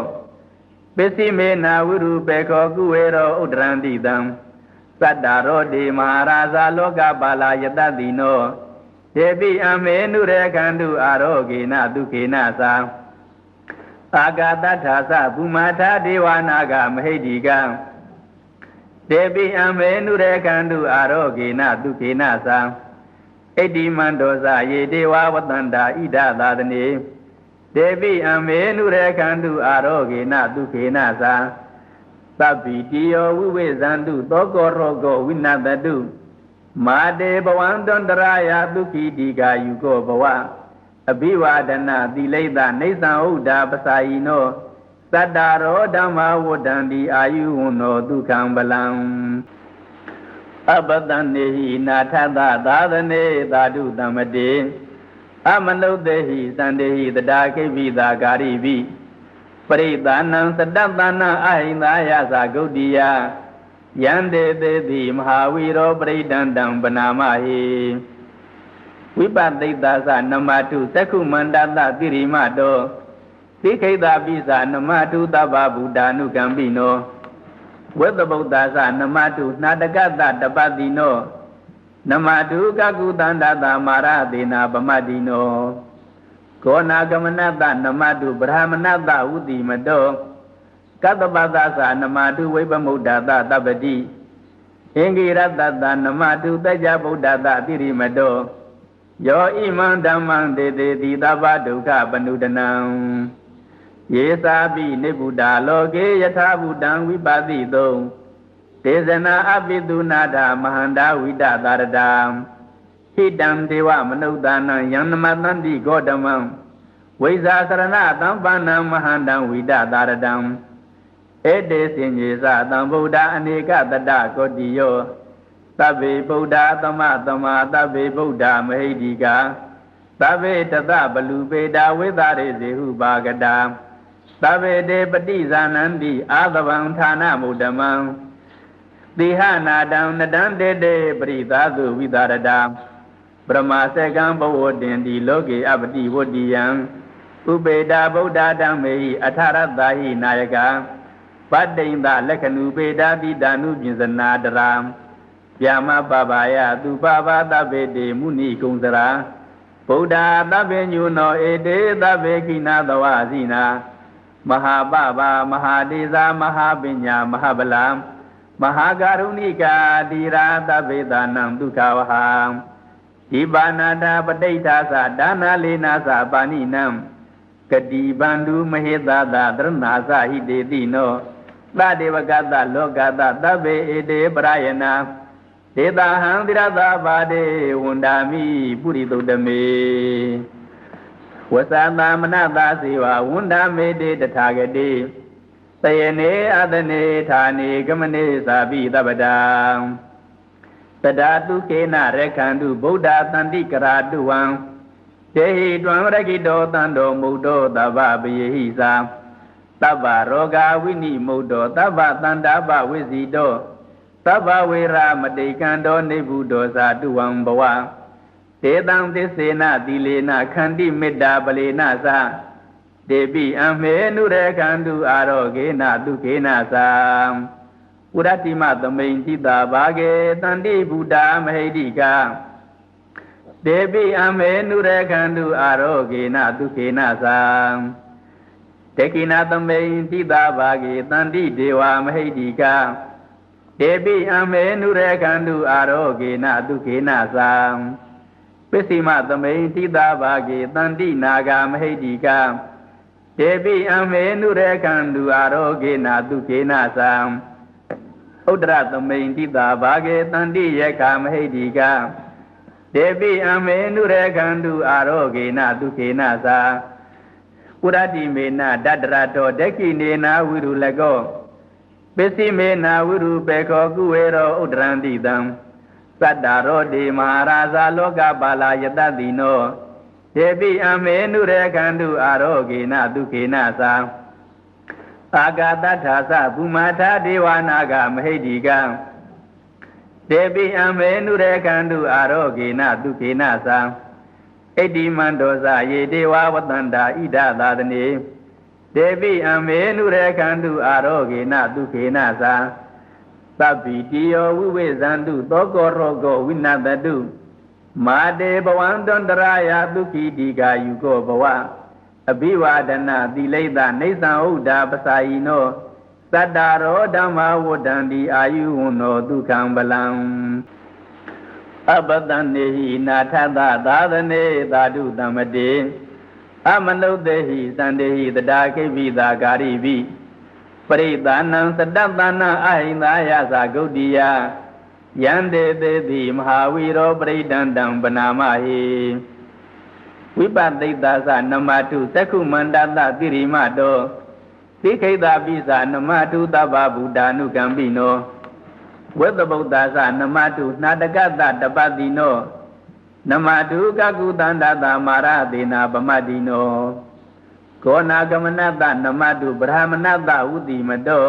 ပစ္စည်းမေနာဝိရုပေခောကုဝေရောဥဒ္ဒရံတိတံသတ္တရောတိမဟာရာဇာလောကပါလာယတတိနောတေပိအမေနုရေခန္တုအာရောဂေနဒုခေနသံအာဂတထာသဘူမာထာဒေဝနာဂမဟိတိကတေပိအမေနုရေခန္တုအာရောဂေနဒုခေနသံဣတိမန္တောဇယေဒေဝဝတန္တာဣဒသာသနေဒေပိအမေနုရေခန္တုအာရောဂေနဒုခေနသံသဗ္ဗိတိယောဝိဝေဇန္တုသောကောရောဂောဝိနတတုမာတေဘဝံတန္တရာယဒုက္ခိတိကာယုကောဘဝအဘိဝါဒနာသီလိတနေသံဥဒ္ဓပစာယိနောသတ္တရောဓမ္မဝတ္တံတိအာယုဝနောဒုက္ခံဗလံအပတန်နေဟိနာထသသာသနေသာဓုတမတေအမနုဿေဟိသန္တေဟိတတာခိပိသာဂာရိပိပရိသနံသတ္တသနံအဟိန္ဒာယသဂုတ်တိယယန္တေသေတိမဟာဝီရောပရိဒန္တံပနာမဟိဝိပသိတ္တသနမတုသက္ခုမန္တသတိရိမတောသိခိတပိသနမတုသဗ္ဗဗုဒ္ဓ ानु ကံပိနောဝေသဗုဒ္ဓသနမတုနာတကတတပတိနောနမတုကကုတန္တတမာရသေနာပမတိနောကောနာကမနတနမတုဗြဟ္မဏတဝုတိမတောကတ္တပသသနမတုဝိပမုဒ္ဒတတပတိအင်္ဂိရတတနမတုတကြဗုဒ္ဓတတိရိမတောယောဣမံဓမ္မံတေတေတိသဗ္ဗဒုက္ခပနုဒနံယေသာပိနိဗ္ဗုဒ္ဓလောကေယထာဘုဒ္ဓံဝိပါတိတုံဒေဇနာအပိတုနာထမဟန္တာဝိတသာရတံဟိတံဒေဝမနုဿာနံယံနမတန္တိဂေါတမံဝိဇာသရဏသံပန္နံမဟန္တံဝိတသာရတံဧတေစင်ညေသသံဗုဒ္ဓအနေကတတကောတိယောသဗ္ဗေဗုဒ္ဓသမသမသဗ္ဗေဗုဒ္ဓမဟိတိကာသဗ္ဗေတတဘလူပေတာဝိသရေဇေဟုပါကတာသဗ္ဗေတေပတိဇာနန္တိအာသဗံဌာနမုဒ္ဓမံတိဟနာတံနတံတေတေပရိသာသုဝိသရတာပရမစေကံဘဝတင်တိလောကေအပတိဝတ္တိယံဥပေတာဗုဒ္ဓဓမ္မေဟိအထရတ္တဟိနာယကပတ္တိန္တလက္ခဏုပေတာတိတ ानु ပြင်စနာတရာဗျာမပပါယသူပပါသဗ္ဗေတေမုနိကုံစရာဗုဒ္ဓသဗ္ဗညုနောဧတေသဗ္ဗေကိနာသဝအစီနာမဟာပပမဟာဒေဇာမဟာပညာမဟာဗလံမဟာကာရုဏိကာတိရာသဗ္ဗေသာနံဒုက္ခဝဟံဒီပါဏာတာပဋိဋ္ဌာသဒါနာလေနာသပါဏိနံကတိဗန္ဓုမဟေသသသရဏာသဟိတေတိနောသဒေဝကတလောကတသဗ္ဗေဧတေပရယနာဒေတာဟံတိရသဘာဒေဝန္ဒာမိပုရိသုတ္တမေဝသသမနတာစေဝဝန္ဒမေတေတထာဂတိသယနေအသနေဌာနေကမနေသာပိသဗ္ဗတံတဒါတုကေနရခန္တုဗုဒ္ဓတန္တိကရာတုဝံတေဟိတွံရကိတောတန္တောမုဒ္ဒောသဗ္ဗပယေဟိသာသဗ္ဗရောဂဝိနိမုဒ္ဒောသဗ္ဗတန္တာပဝိဇိတောသဗ္ဗဝေရမတိကံတောနိဗ္ဗုဒောသာတုဝံဘဝတေတံသစ္စေနသီလေနခန္တိမေတ္တာပလေနသတေပိအမေနုရေခန္တုအာရောဂေနဒုခေနသံဥရတိမသမိန်တိတာဘာဂေတန္တိဗုဒ္ဓမဟိတိကာတေပိအမေနုရေခန္တုအာရောဂေနဒုခေနသံတေကိနာသမိန်တိတာဘာဂေတန္တိဒေဝမဟိတိကာတေပိအမေနုရေခန္တုအာရောဂေနဒုခေနသံပစ္စည်းမသမိန်တိတာဘာဂေတန္တိနာဂမဟိတိကာတေပိအမေနုရေခန္တုအာရောဂေနဒုခေနသံဥဒ္ဒရသမိန်တိတာဘာဂေတန္တိယက္ခမဟိတိကာတေပိအမေနုရေခန္တုအာရောဂေနဒုခေနသံ ပုရတိမေနဒတရတောဒက္ခိနေနာဝိရုလကောပစ္စည်းမေနာဝိရုပေခောကုဝေရောဥဒရံတိတံသတ္တရောတိမဟာရာဇာလောကပါလာယတတိနောဒေပိအမေနုရေခန္တုအာရောဂေနဒုက္ခေနသာအာဂတထာသဘူမာထာဒေဝနာဂမဟိတိကဒေပိအမေနုရေခန္တုအာရောဂေနဒုက္ခေနသာဣတိမန္တောဇယေဒေဝဝတန္တာဣဒသာသနေဒေပိအမေနုရေခန္တုအာရောဂေနဒုက္ခေနသာသဗ္ဗိတိယောဝိဝေဇန္တုသောကောရောဂောဝိနတတုမာတေဘဝံတန္တရာယဒုက္ခိတိကာယုကောဘဝအဘိဝါဒနာသီလိတနေသံဥဒ္ဒါပစာယိနောသတ္တရောဓမ္မဝတ္တံတိအာယုဝနောဒုက္ခံဗလံအပတန်နေဟိနာထသသာသနေသာဓုတမတေအမနုဿေဟိသန္တေဟိတတာခိပိသာကာရိပိပရိသနံသတ္တသနာအဟိန္ဒာယသဂုတ်တိယယန္တေသေတိမဟာဝီရောပရိဒန္တံပနာမဟိဝိပသိတ္တသနမတုသက္ခုမန္တတတိရိမတောသိခိတပိသနမတုသဗ္ဗဗုဒ္ဓ ानु ကံပိနောဝေသဗုဒ္ဓသနမတုနာတကတတပတိနောနမတုကကုတန္တတမာရသေနာပမတ္တိနောကောနာကမနတနမတုဗြဟ္မဏတဝုတိမတော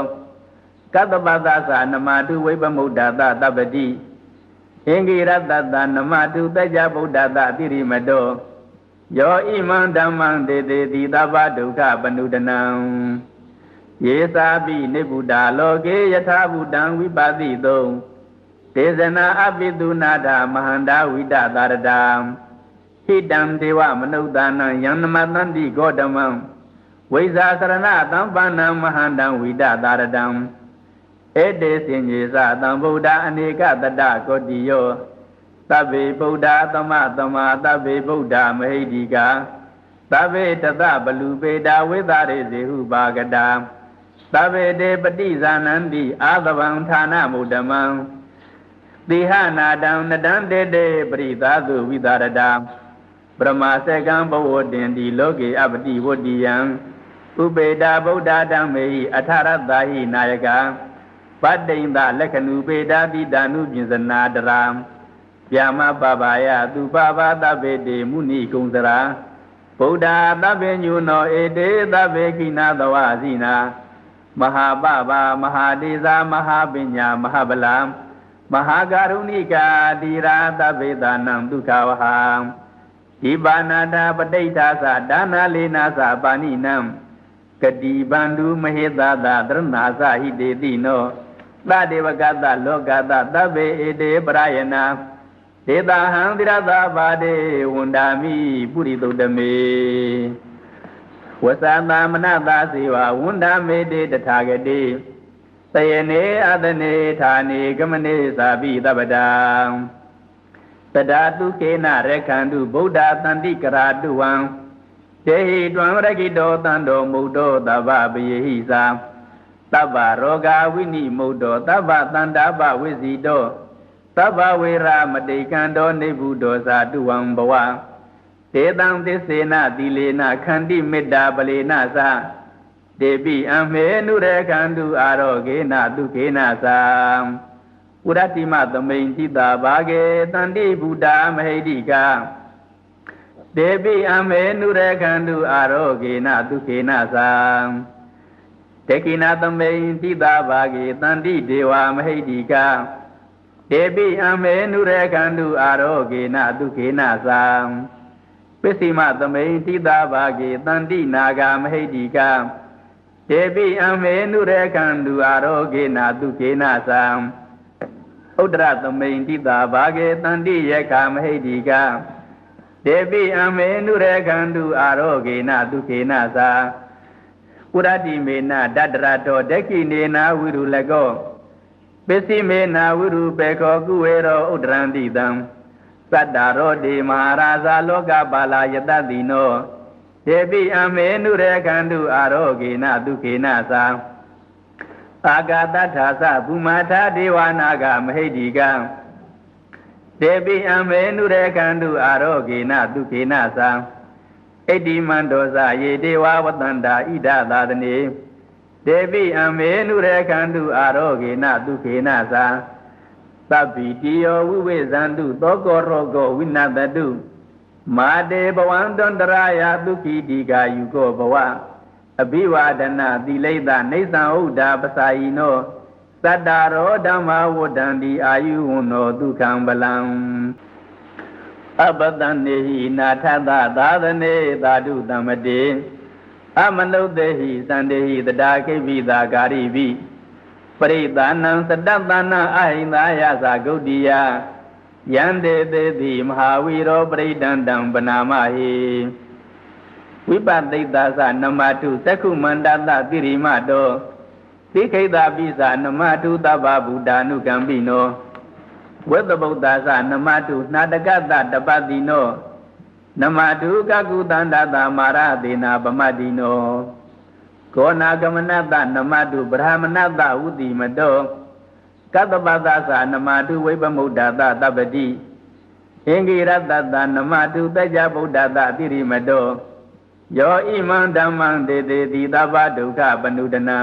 ကတ္တပသသနမတုဝိပမုဒ္ဒတတပတိအင်္ဂိရတတနမတုတကြဗုဒ္ဓတတိရိမတောယောဣမံဓမ္မံတေတေတိသဗ္ဗဒုက္ခပနုဒနံယေသာပိနိဗ္ဗုဒ္ဓလောကေယထာဘုဒ္ဓံဝိပါတိတုံဒေဇနာအပိတုနာဒမဟန္တာဝိတသာရတံဟိတံဒေဝမနုဿာနံယံနမတန္တိဂေါတမံဝိဇာသရဏသံပန္နံမဟန္တံဝိတသာရတံဧတေစင်ကြီးသသံဗုဒ္ဓအနေကတတကောတိယောသဗ္ဗေဗုဒ္ဓသမသမသဗ္ဗေဗုဒ္ဓမဟိတိကာသဗ္ဗေတတဘလူပေတာဝိသရေဇေဟုပါကတာသဗ္ဗေတေပတိဇာနန္တိအာသဗံဌာနမုဒ္ဓမံတိဟနာတံနတံတေတေပရိသာသုဝိသရတာပရမစေကံဘဝတင်တိလောကေအပတိဝတ္တိယံဥပေတာဗုဒ္ဓဓမ္မေဟိအထရတ္တာဟိနာယကပတ္တိန္တလက္ခဏုပေတာတိတ ानु ပြင်စနာတရာဗျာမပပါယသူပပါသဗ္ဗေတေမုနိကုံစရာဗုဒ္ဓသဗ္ဗညုနောဧတေသဗ္ဗေကိနာသဝအစီနာမဟာပပါမဟာဒေဇာမဟာပညာမဟာဗလာမဟာကာရုဏိကာတိရာသဗ္ဗေသာနံဒုက္ခဝဟံဒီပါဏာတာပဋိဋ္ဌာသဒါနာလေနာသပါဏိနံကတိဗန္ဓုမဟေသသသရဏာသဟိတေတိနောသဒေဝကတလောကတသဗ္ဗေဧတေပရယနာဒေတာဟံတိရသဘာဒေဝန္ဒာမိပုရိသုတ္တမေဝသသမနတာစေဝဝန္ဒမေတေတထာဂတိသယနေအသနေဌာနေကမနေသာပိသဗ္ဗတံတဒါတုကေနရခန္တုဗုဒ္ဓတန္တိကရာတုဝံတေဟိတွံရကိတောတန္တောမုဒ္ဒောသဗ္ဗပယေဟိသာသဗ္ဗရောဂဝိနိမုဒ္ဒောသဗ္ဗတန္တာပဝိဇိတောသဗ္ဗဝေရမတိကံတောနိဗ္ဗုဒောသာတုဝံဘဝတေတံသစ္စေနသီလေနခန္တိမေတ္တာပလေနသဒေပိအမေနုရေခန္တုအာရောဂေနဒုက္ခေနသာဥရတိမသမိန်တိတာဘာဂေတန္တိဗုဒ္ဓမဟိတိကာဒေပိအမေနုရေခန္တုအာရောဂေနဒုက္ခေနသာတေကိနာသမိန်တိတာဘာဂေတန္တိဒေဝမဟိတိကာဒေပိအမေနုရေခန္တုအာရောဂေနဒုက္ခေနသာပစ္စည်းမသမိန်တိတာဘာဂေတန္တိနာဂမဟိတိကာဒေပိအမေနုရေခန္တုအာရောဂေနဒုက္ခေနသာဥဒ္ဒရသမိန်တိတာဘာဂေတန္တိယက္ခမဟိတိကာဒေပိအမေနုရေခန္တုအာရောဂေနဒုက္ခေနသာပုရတိမေနဒတရတောဒက္ခိနေနာဝိရုလကောပစ္စည်းမေနာဝိရုပေခောကုဝေရောဥဒ္ဒရံတိတံသတ္တရောတိမဟာရာဇာလောကပါလာယတတိနောဒေပိအမေနုရေခန္တုအာရောဂေနဒုက္ခေနသာအာဂတထာသဘူမာထာဒေဝနာဂမဟိတိကံဒေပိအမေနုရေခန္တုအာရောဂေနဒုက္ခေနသာ ဣတိမန္တောဇာယေဒေဝဝတန္တာဣဒသာသနေဒေဝိအမေနုရေခန္တုအာရောဂေနဒုခေနသာသဗ္ဗိတိယောဝိဝေဇန္တုသောကောရောဂောဝိနတတုမာတေဘဝံတန္တရာယဒုက္ခိတိကာယုကောဘဝအဘိဝါဒနာသီလိတနေသံဥဒ္ဒါပစာယိနောသတ္တရောဓမ္မဝတ္တံတိအာယုဝနောဒုက္ခံဗလံအပတန်နေဟိနာထသသာသနေသာဓုတမတေအမနုဿေဟိသန္တေဟိတတာခိပိသာဂာရိပိပရိသနံသတ္တသနံအဟိန္ဒာယသဂုတ်တိယယန္တေသေတိမဟာဝီရောပရိဒန္တံပနာမဟိဝိပသိတ္တသနမတုသက္ခုမန္တသတိရိမတောသိခိတပိသနမတုသဗ္ဗဗုဒ္ဓ ानु ကံပိနောဝေသဗုဒ္ဓသနမတုနာတကတတပတိနောနမတုကကုတန္တတမာရသေနာပမတ္တိနောကောနာကမနတနမတုဗြဟ္မဏတဝုတိမတောကတ္တပသသနမတုဝိပမုဒ္ဒတတပတိအင်္ဂိရတတနမတုတကြဗုဒ္ဓတတိရိမတောယောဣမံဓမ္မံတေတေတိသဗ္ဗဒုက္ခပနုဒနံ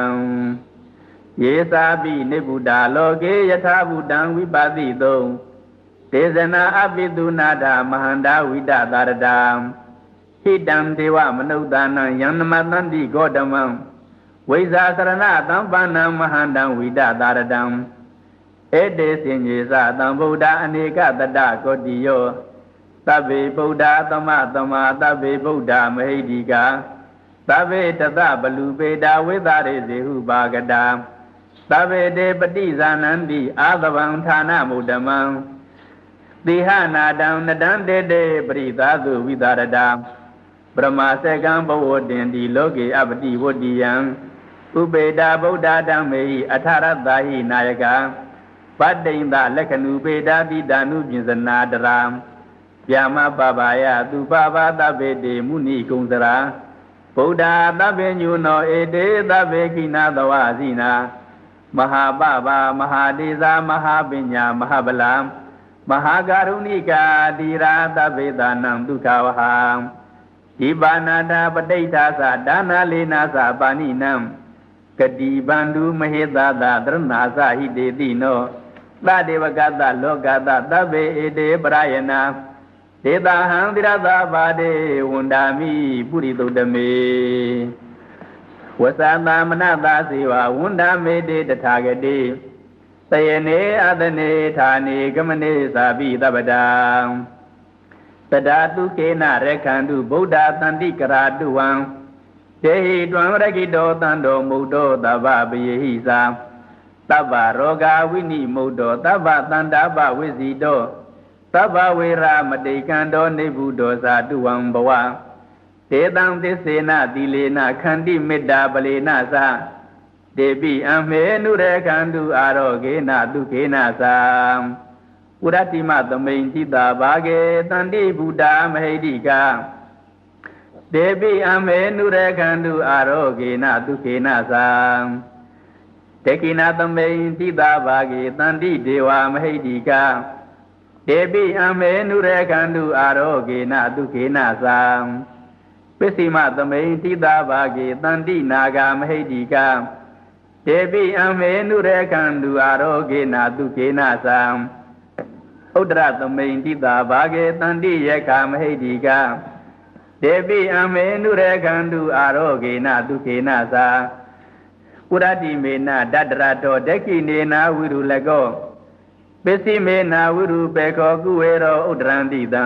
ယေသာပိနိဗ္ဗုဒ္ဓလောကေယထာဘုဒ္ဓံဝိပါတိတုံဒေဇနာအပိတုနာဒမဟန္တာဝိတသာရတံဟိတံဒေဝမနုဿာနံယံနမတန္တိဂေါတမံဝိဇာသရဏသံပန္နံမဟန္တံဝိတသာရတံဧတေစင်ကြီးသသံဗုဒ္ဓအနေကတတကောတိယောသဗ္ဗေဗုဒ္ဓသမသမသဗ္ဗေဗုဒ္ဓမဟိတိကာသဗ္ဗေတတဘလူပေတာဝိသရေဇေဟုပါကတာသဗ္ဗေတေပတိဇာနန္တိအာသဗံဌာနမုဒ္ဓမံတိဟနာတံနတံတေတေပရိသာသုဝိသရတာပရမစေကံဘဝတင်တိလောကေအပတိဝတ္တိယံဥပေတာဗုဒ္ဓဓမ္မေဟိအထရတ္တာဟိနာယကပတ္တိန္ဒလက္ခဏုပေတာတိတ ानु ပြင်စနာတရာဗျာမပပါယသူပပါသဗ္ဗေတေမုနိကုံစရာဗုဒ္ဓသဗ္ဗညုနောဧတေသဗ္ဗေကိနာသဝအစီနာမဟာပပါမဟာဒေဇာမဟာပညာမဟာဗလာမဟာကာရုဏိကာတိရာသဗ္ဗေသာနံဒုက္ခဝဟံဒီပါဏာတာပဋိဋ္ဌာသဒါနာလေနာသပါဏိနံကတိဗန္ဓုမဟေသသသရဏာသဟိတေတိနောသဒေဝကတလောကတသဗ္ဗေဧတေပရယနာဒေတာဟံတိရသဘာဒေဝန္ဒာမိပုရိသုတ္တမေဝသသမနတာစေဝဝန္ဒမေတေတထာဂတိသယနေအသနေဌာနေကမနေသာပိသဗ္ဗတံတဒါတုကေနရခန္တုဗုဒ္ဓတန္တိကရာတုဝံတေဟိတွံရကိတောတန္တောမုဒ္ဒောသဗ္ဗပယေဟိသာသဗ္ဗရောဂဝိနိမုဒ္ဒောသဗ္ဗတန္တာပဝိဇိတောသဗ္ဗဝေရမတိကံတောနိဗ္ဗုဒောသာတုဝံဘဝတေတံသစ္စေနသီလေနခန္တိမေတ္တာပလေနသတေပိအမေနုရေခန္တုအာရောဂေနဒုခေနသာဥရတိမသမိန်တိတာဘာဂေတန္တိဗုဒ္ဓမဟိတိကာတေပိအမေနုရေခန္တုအာရောဂေနဒုခေနသာတေကိနာသမိန်တိတာဘာဂေတန္တိဒေဝမဟိတိကာတေပိအမေနုရေခန္တုအာရောဂေနဒုခေနသာပစ္စည်းမသမိန်တိတာဘာဂေတန္တိနာဂမဟိတိကာတေပိအမေနုရေခန္တုအာရောဂေနဒုခေနသာဥဒ္ဒရသမိန်တိတာဘာဂေတန္တိယက္ခမဟိတိကာတေပိအမေနုရေခန္တုအာရောဂေနဒုခေနသာဥရတိမေနဒတ္တရတောဒက္ခိနေနာဝိရုလကောပစ္စည်းမေနာဝိရုပေခောကုဝေရောဥဒ္ဒရန္တိတံ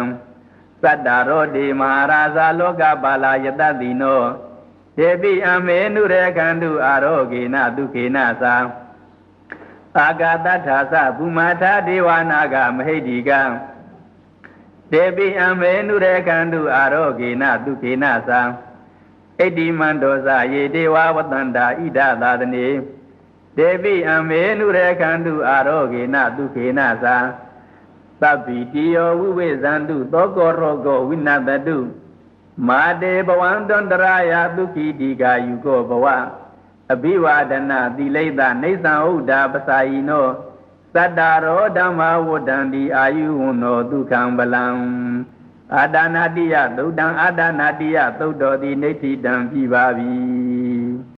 သတ္တရောတိမဟာရာဇာလောကပါလာယတတိနောတေပိအမေနုရေခန္တုအာရောဂေနဒုခေနသာအာဂတထာသဘူမာထာဒေဝနာဂမဟိတိကံတေပိအမေနုရေခန္တုအာရောဂေနဒုခေနသာဣတိမန္တောဇာယေဒေဝဝတန္တာဣဒသာသနေတေပိအမေနုရေခန္တုအာရောဂေနဒုခေနသာသဗ္ဗိတိယောဝိဝေဇန္တုသောကောရောဂောဝိနတတုမာတေဘဝံတန္တရာယဒုက္ခိတိကာယုကောဘဝအဘိဝါဒနာသီလိတနေသံဥဒ္ဒါပစာယိနောသတ္တရောဓမ္မဝတ္တံတိအာယုဝနောဒုက္ခံဗလံ အာဒါနာတိယသုတ်တံအာဒါနာတိယသုတ်တော်သည်နေတိတံပြီပါပြီ